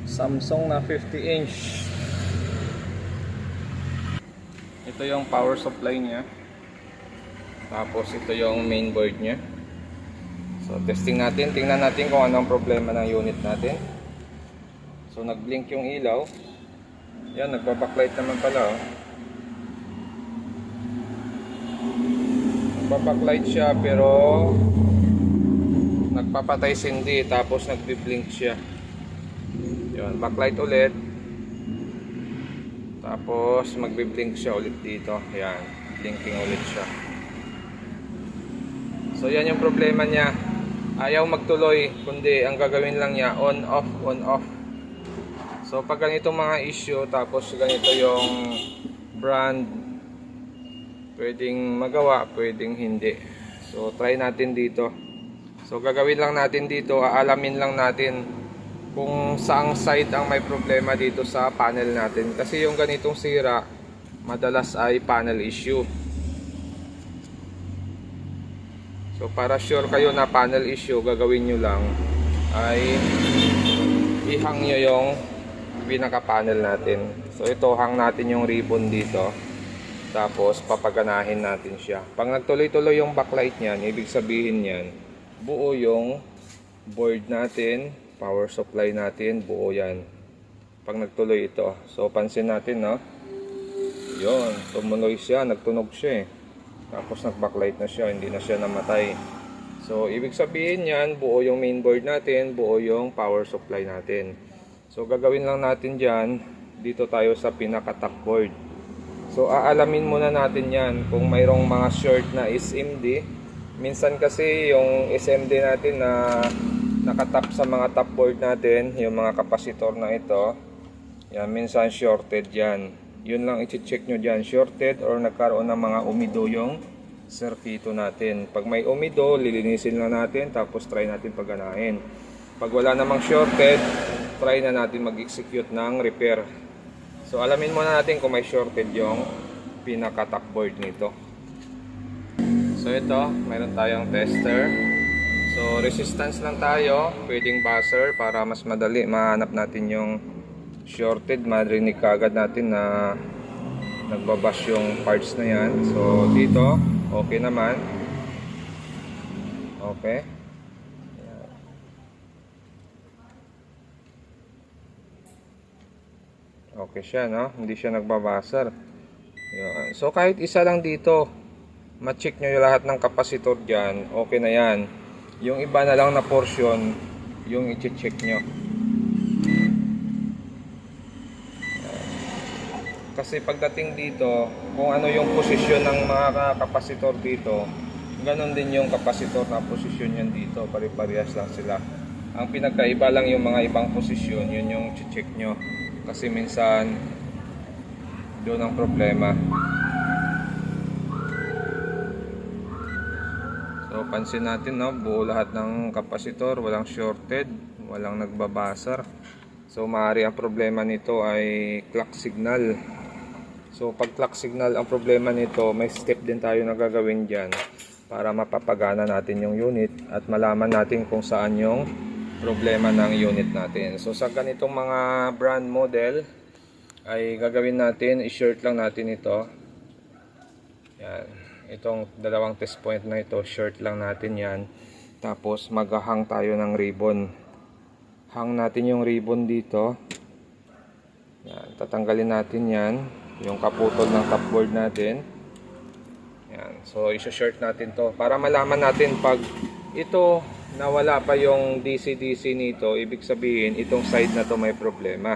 Samsung na 50-inch. Ito yung power supply niya. Tapos ito yung mainboard niya. So testing natin, tingnan natin kung anong problema ng unit natin. So nag-blink yung ilaw. Yan, nagba-backlight naman pala, oh. Nagba-backlight siya pero nagpapatay sindi, tapos nagbi-blink siya. Yan, backlight ulit. Tapos magbi-blink siya ulit dito. Yan, blinking ulit siya. So yan yung problema niya. Ayaw magtuloy, kundi ang gagawin lang niya on off, on off. So pag ganito mga issue, tapos ganito yung brand, pwedeng magawa, pwedeng hindi. So try natin dito. So gagawin lang natin dito, aalamin lang natin kung saang side ang may problema dito sa panel natin. Kasi yung ganitong sira, madalas ay panel issue. So para sure kayo na panel issue, gagawin nyo lang ay ihang nyo yung pinaka panel natin. So ito, hang natin yung ribbon dito. Tapos papaganahin natin siya. Pag nagtuloy-tuloy yung backlight niyan, ibig sabihin niyan, buo yung board natin, power supply natin, buo yan. Pag nagtuloy ito. So pansin natin, no? Yun, tumuloy siya, nagtunog siya eh. Tapos nag-backlight na siya, hindi na siya namatay. So ibig sabihin niyan, buo yung mainboard natin, buo yung power supply natin. So gagawin lang natin dyan, dito tayo sa pinaka top board. So aalamin muna natin yan kung mayroong mga short na SMD. Minsan kasi yung SMD natin na nakatap sa mga top board natin, yung mga kapasitor na ito, yan, minsan shorted yan. Yun lang i-check nyo dyan, shorted or nagkaroon ng mga umido yung circuito natin. Pag may umido, lilinisin lang natin, tapos try natin pagganahin. Pag wala namang shorted, try na natin mag-execute ng repair. So alamin muna natin kung may shorted yung pinaka top board nito. So ito, mayroon tayong tester. So resistance lang tayo, pwedeng buzzer para mas madali mahanap natin yung shorted. Marinig kaagad natin na nagbabash yung parts na yan. So dito, okay naman. Okay. Okay siya, no? Hindi siya nagbabasar. Yan. So kahit isa lang dito, ma-check nyo yung lahat ng kapasitor dyan, okay na yan. Yung iba na lang na portion, yung i-check nyo. Yan. Kasi pagdating dito, kung ano yung posisyon ng mga kapasitor dito, ganon din yung kapasitor na posisyon yan dito. Pare-parehas lang sila. Ang pinagkaiba lang yung mga ibang posisyon, yun yung i-check nyo. Kasi minsan doon ang problema. So pansin natin, no, buo lahat ng kapasitor, walang shorted, walang nagbabasar. So maaari ang problema nito ay clock signal. So pag clock signal ang problema nito, may step din tayo na gagawin dyan para mapapagana natin yung unit at malaman natin kung saan yung problema ng unit natin. So sa ganitong mga brand model ay gagawin natin, i-short lang natin ito. Yan. Itong dalawang test point na ito, short lang natin yan. Tapos maghahang tayo ng ribbon. Hang natin yung ribbon dito. Yan. Tatanggalin natin yan, yung kaputol ng top board natin. Yan. So i-short natin to para malaman natin pag ito nawala pa yung DC-DC nito, ibig sabihin itong side na to may problema.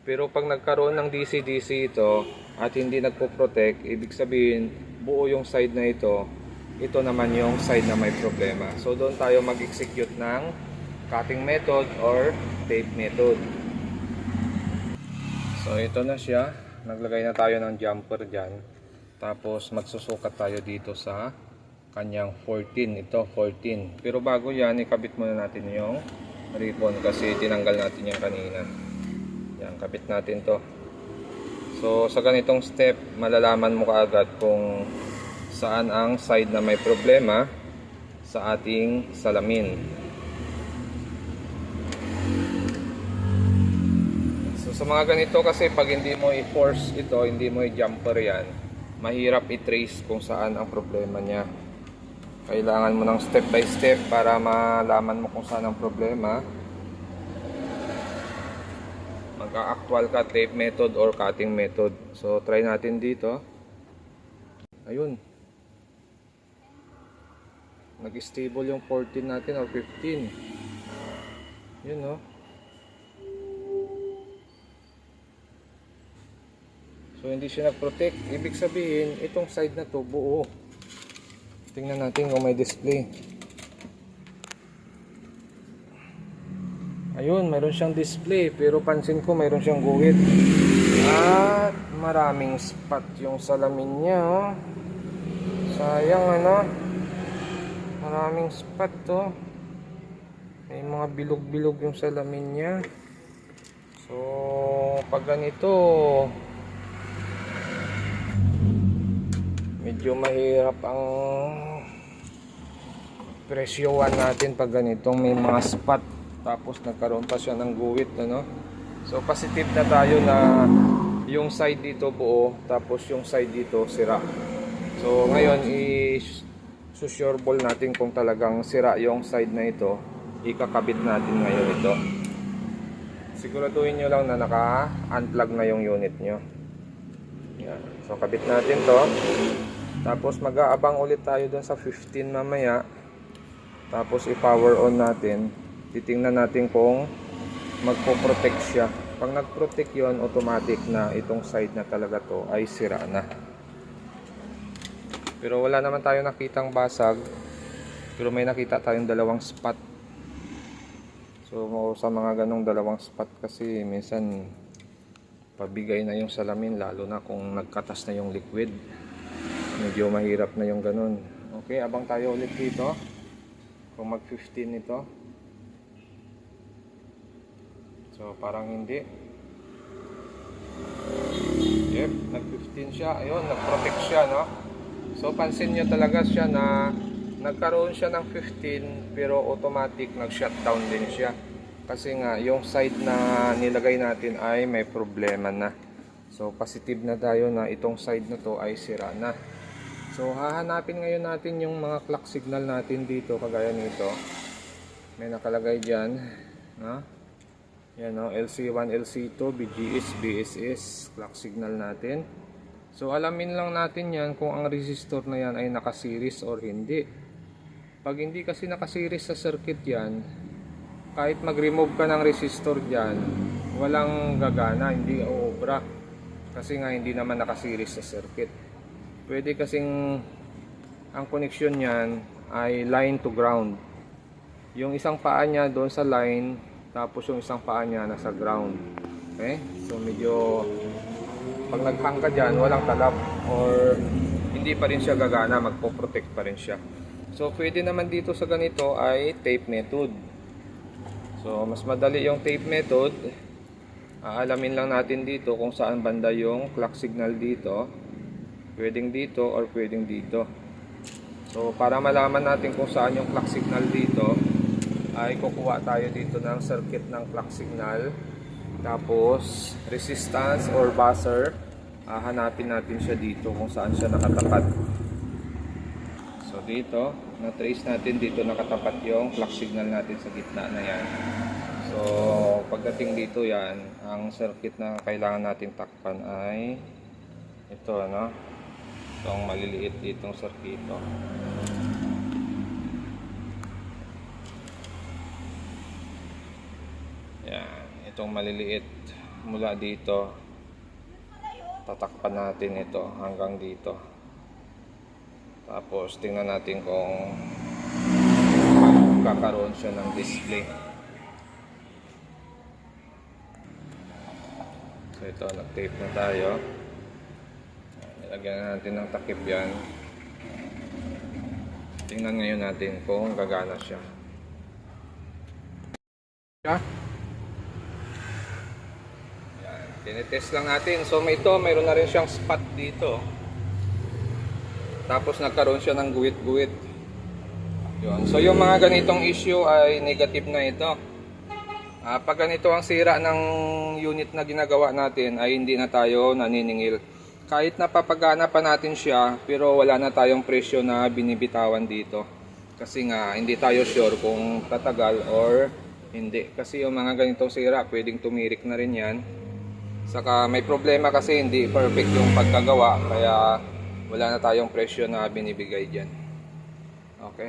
Pero pag nagkaroon ng DC-DC ito at hindi nagpo-protect, ibig sabihin buo yung side na ito naman yung side na may problema. So doon tayo mag-execute ng cutting method or tape method. So ito na siya, naglagay na tayo ng jumper dyan. Tapos magsusukat tayo dito sa kanyang 14, ito 14. Pero bago yan, ikabit muna natin yung ribbon kasi tinanggal natin yan kanina. Yan, kabit natin to. So sa ganitong step, malalaman mo kaagad kung saan ang side na may problema sa ating salamin. sa mga ganito kasi pag hindi mo i-force ito, hindi mo i-jumper yan, mahirap i-trace kung saan ang problema niya. Kailangan mo ng step by step para malaman mo kung saan ang problema. Magka-actual ka tape method or cutting method. So try natin dito. Ayun. Nag-stable yung 14 natin or 15. Yun, no? So hindi siya nag-protect. Ibig sabihin, itong side na to buo. Tingnan natin kung may display. Ayun, mayroon siyang display. Pero pansin ko mayroon siyang guhit. At maraming spot yung salamin niya. Oh. Sayang ano. Maraming spot to. May mga bilog-bilog yung salamin niya. So pag ganito, medyo mahirap ang presyohan natin pag ganitong may mga spot tapos nagkaroon pa siya ng guhit, ano? So positive na tayo na yung side dito buo tapos yung side dito sira. So ngayon i-sure ball natin kung talagang sira yung side na ito. Ikakabit natin ngayon ito. Siguraduhin nyo lang na naka-unplug na yung unit nyo. Yan. So kabit natin to. Tapos mag-aabang ulit tayo dun sa 15 mamaya. Tapos i-power on natin. Titingnan natin kung magpo-protect siya. Pag nag-protect yon, automatic na itong side na talaga to ay sira na. Pero wala naman tayo nakitang basag. Pero may nakita tayong dalawang spot. So sa mga ganong dalawang spot kasi minsan pabigay na yung salamin, lalo na kung nagkatas na yung liquid. Medyo mahirap na yung ganon. Okay, abang tayo ulit dito. Kung mag 15 ito. So parang hindi. Yep, nag 15 siya. Ayun, nag-protect siya, no? So pansin nyo talaga siya na nagkaroon siya ng 15 pero automatic nag-shutdown din siya. Kasi nga yung side na nilagay natin ay may problema na. So positive na tayo na itong side na to ay sira na. So hahanapin ngayon natin yung mga clock signal natin dito kagaya nito. May nakalagay dyan, no? Yan, no? LC1, LC2, BGS, BSS, clock signal natin. So alamin lang natin yan kung ang resistor na yan ay naka-series or hindi. Pag hindi kasi naka-series sa circuit yan, kahit mag-remove ka ng resistor dyan, walang gagana, hindi uobra. Kasi nga hindi naman naka-series sa circuit. Pwede kasing ang connection niyan ay line to ground. Yung isang paa niya doon sa line, tapos yung isang paa niya nasa ground. Okay? So medyo pag naghang ka dyan, walang talab or hindi pa rin siya gagana, magpo-protect pa rin siya. So pwede naman dito sa ganito ay tape method. So mas madali yung tape method. Aalamin lang natin dito kung saan banda yung clock signal dito. Pwedeng dito or pwedeng dito. So para malaman natin kung saan yung clock signal dito, ay kukuha tayo dito ng circuit ng clock signal. Tapos resistance or buzzer, hanapin natin siya dito kung saan siya nakatapat. So dito, na-trace natin dito nakatapat yung clock signal natin sa gitna na yan. So pagdating dito yan, ang circuit na kailangan natin takpan ay ito, ano? Itong maliliit ditong circuito. Yan, itong maliliit mula dito, tatakpan natin ito hanggang dito. Tapos tingnan natin kung magkakaroon siya ng display. So ito, nag-tape na tayo. Nilagyan na natin ng takip yan. Tingnan ngayon natin kung gagana siya. Tinitest lang natin. So mayroon na rin siyang spot dito. Tapos nagkaroon siya ng guwit-guwit. Yun. So yung mga ganitong issue ay negative na ito. Pag ganito ang sira ng unit na ginagawa natin ay hindi na tayo naniningil. Kahit napapagana pa natin siya, pero wala na tayong presyo na binibitawan dito. Kasi nga hindi tayo sure kung tatagal or hindi. Kasi yung mga ganitong sira pwedeng tumirik na rin yan. Saka may problema kasi hindi perfect yung pagkagawa, kaya wala na tayong presyo na binibigay dyan. Okay.